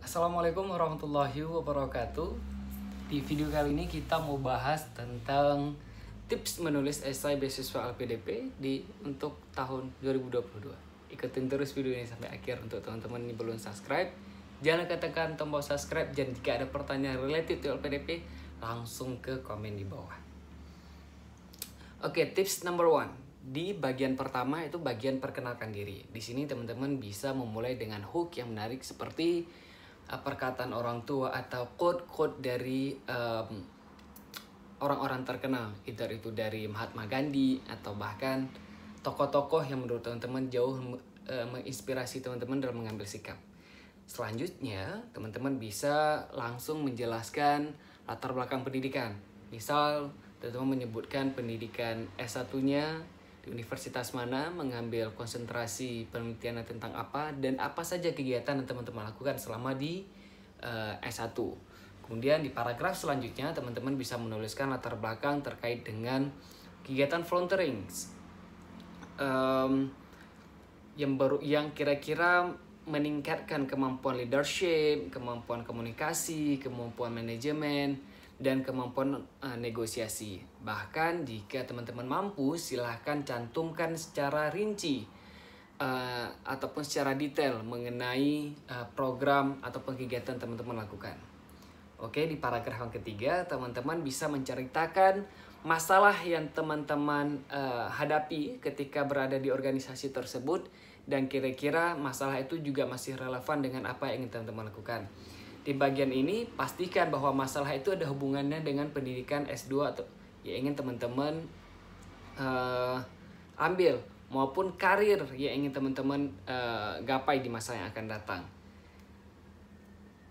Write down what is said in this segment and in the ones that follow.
Assalamualaikum warahmatullahi wabarakatuh. Di video kali ini kita mau bahas tentang tips menulis esai beasiswa LPDP untuk tahun 2022. Ikutin terus video ini sampai akhir. Untuk teman-teman yang belum subscribe, jangan tekan tombol subscribe, dan jika ada pertanyaan related to LPDP langsung ke komen di bawah. Oke, tips number one. Di bagian pertama itu bagian perkenalkan diri. Di sini teman-teman bisa memulai dengan hook yang menarik seperti perkataan orang tua atau quote-quote dari orang-orang terkenal, either itu dari Mahatma Gandhi atau bahkan tokoh-tokoh yang menurut teman-teman jauh menginspirasi teman-teman dalam mengambil sikap. Selanjutnya, teman-teman bisa langsung menjelaskan latar belakang pendidikan. Misal, teman-teman menyebutkan pendidikan S1-nya di universitas mana, mengambil konsentrasi penelitian tentang apa, dan apa saja kegiatan yang teman-teman lakukan selama di S1. Kemudian di paragraf selanjutnya, teman-teman bisa menuliskan latar belakang terkait dengan kegiatan volunteering yang kira-kira meningkatkan kemampuan leadership, kemampuan komunikasi, kemampuan manajemen, dan kemampuan negosiasi. Bahkan jika teman-teman mampu, silahkan cantumkan secara rinci ataupun secara detail mengenai program ataupun kegiatan teman-teman lakukan. Oke, di paragraf yang ketiga, teman-teman bisa menceritakan masalah yang teman-teman hadapi ketika berada di organisasi tersebut, dan kira-kira masalah itu juga masih relevan dengan apa yang ingin teman-teman lakukan. Di bagian ini, pastikan bahwa masalah itu ada hubungannya dengan pendidikan S2 atau yang ingin teman-teman ambil, maupun karir yang ingin teman-teman gapai di masa yang akan datang.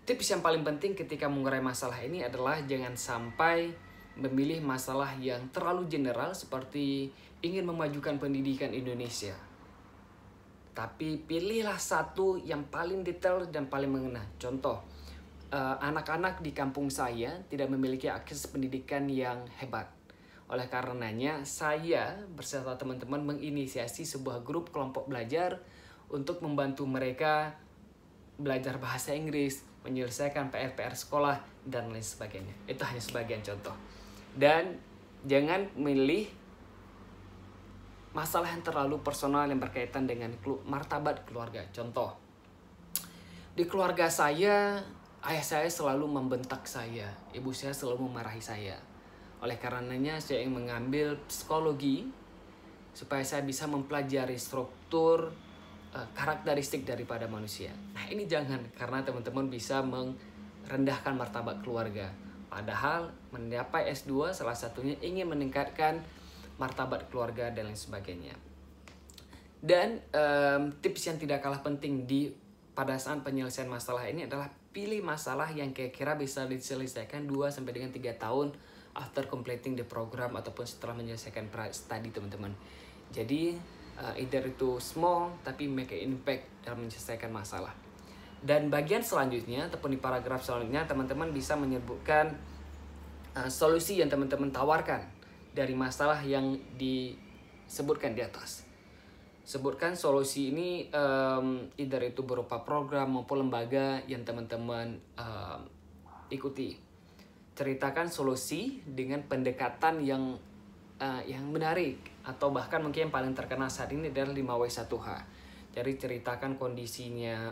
Tips yang paling penting ketika mengurai masalah ini adalah jangan sampai memilih masalah yang terlalu general seperti ingin memajukan pendidikan Indonesia. Tapi pilihlah satu yang paling detail dan paling mengena. Contoh, anak-anak di kampung saya tidak memiliki akses pendidikan yang hebat. Oleh karenanya, saya beserta teman-teman menginisiasi sebuah grup kelompok belajar untuk membantu mereka belajar bahasa Inggris, menyelesaikan PR-PR sekolah, dan lain sebagainya. Itu hanya sebagian contoh. Dan jangan milih masalah yang terlalu personal yang berkaitan dengan martabat keluarga. Contoh, di keluarga saya, ayah saya selalu membentak saya, ibu saya selalu memarahi saya. Oleh karenanya saya ingin mengambil psikologi supaya saya bisa mempelajari struktur karakteristik daripada manusia. Nah, ini jangan, karena teman-teman bisa merendahkan martabat keluarga. Padahal mencapai S2 salah satunya ingin meningkatkan martabat keluarga dan lain sebagainya. Dan tips yang tidak kalah penting pada saat penyelesaian masalah ini adalah pilih masalah yang kira-kira bisa diselesaikan 2 sampai dengan 3 tahun after completing the program ataupun setelah menyelesaikan study teman-teman. Jadi either itu small tapi make an impact dalam menyelesaikan masalah. Dan bagian selanjutnya ataupun di paragraf selanjutnya, teman-teman bisa menyebutkan solusi yang teman-teman tawarkan dari masalah yang disebutkan di atas. Sebutkan solusi ini either itu berupa program maupun lembaga yang teman-teman ikuti. Ceritakan solusi dengan pendekatan yang menarik, atau bahkan mungkin yang paling terkenal saat ini adalah 5W1H. Jadi ceritakan kondisinya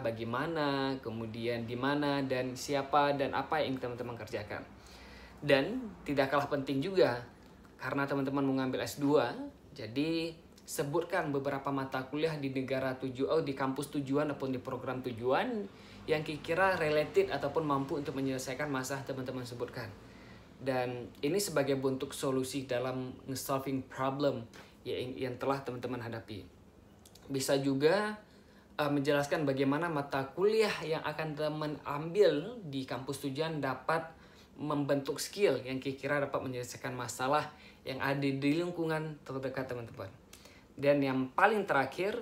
bagaimana, kemudian di mana, dan siapa, dan apa yang teman-teman kerjakan. Dan tidak kalah penting juga, karena teman-teman mengambil S2, jadi sebutkan beberapa mata kuliah di di kampus tujuan ataupun di program tujuan yang kira-kira related ataupun mampu untuk menyelesaikan masalah teman-teman sebutkan. Dan ini sebagai bentuk solusi dalam solving problem yang telah teman-teman hadapi. Bisa juga menjelaskan bagaimana mata kuliah yang akan teman ambil di kampus tujuan dapat membentuk skill yang kira-kira dapat menyelesaikan masalah yang ada di lingkungan terdekat teman-teman. Dan yang paling terakhir,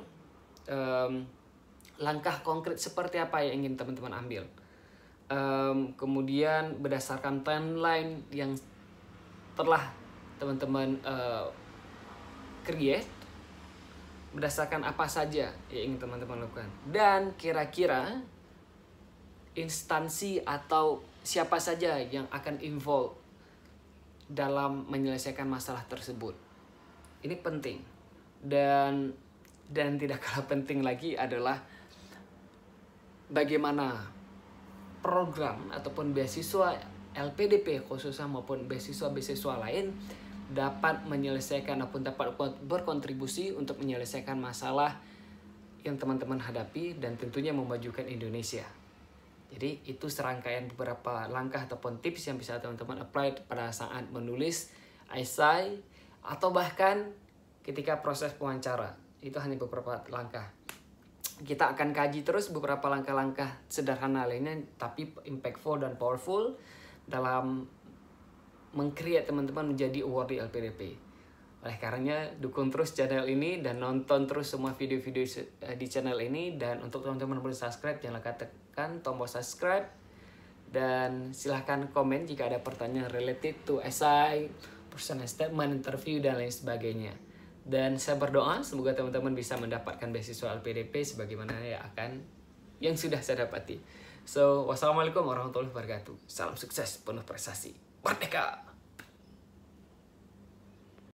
langkah konkret seperti apa yang ingin teman-teman ambil. Kemudian berdasarkan timeline yang telah teman-teman create, berdasarkan apa saja yang ingin teman-teman lakukan. Dan kira-kira instansi atau siapa saja yang akan involve dalam menyelesaikan masalah tersebut. Ini penting. Dan tidak kalah penting lagi adalah bagaimana program ataupun beasiswa LPDP khususnya maupun beasiswa lain dapat menyelesaikan ataupun dapat berkontribusi untuk menyelesaikan masalah yang teman-teman hadapi dan tentunya memajukan Indonesia. Jadi itu serangkaian beberapa langkah ataupun tips yang bisa teman-teman apply pada saat menulis esai atau bahkan ketika proses wawancara. Itu hanya beberapa langkah. Kita akan kaji terus beberapa langkah-langkah sederhana lainnya tapi impactful dan powerful dalam meng-create teman-teman menjadi awardee LPDP. Oleh karenanya dukung terus channel ini dan nonton terus semua video-video di channel ini. Dan untuk teman-teman belum subscribe, jangan lupa tekan tombol subscribe. Dan silahkan komen jika ada pertanyaan related to essay, personal statement, interview, dan lain sebagainya. Dan saya berdoa semoga teman-teman bisa mendapatkan beasiswa LPDP sebagaimana yang sudah saya dapati. So, wassalamualaikum warahmatullahi wabarakatuh. Salam sukses, penuh prestasi. Merdeka!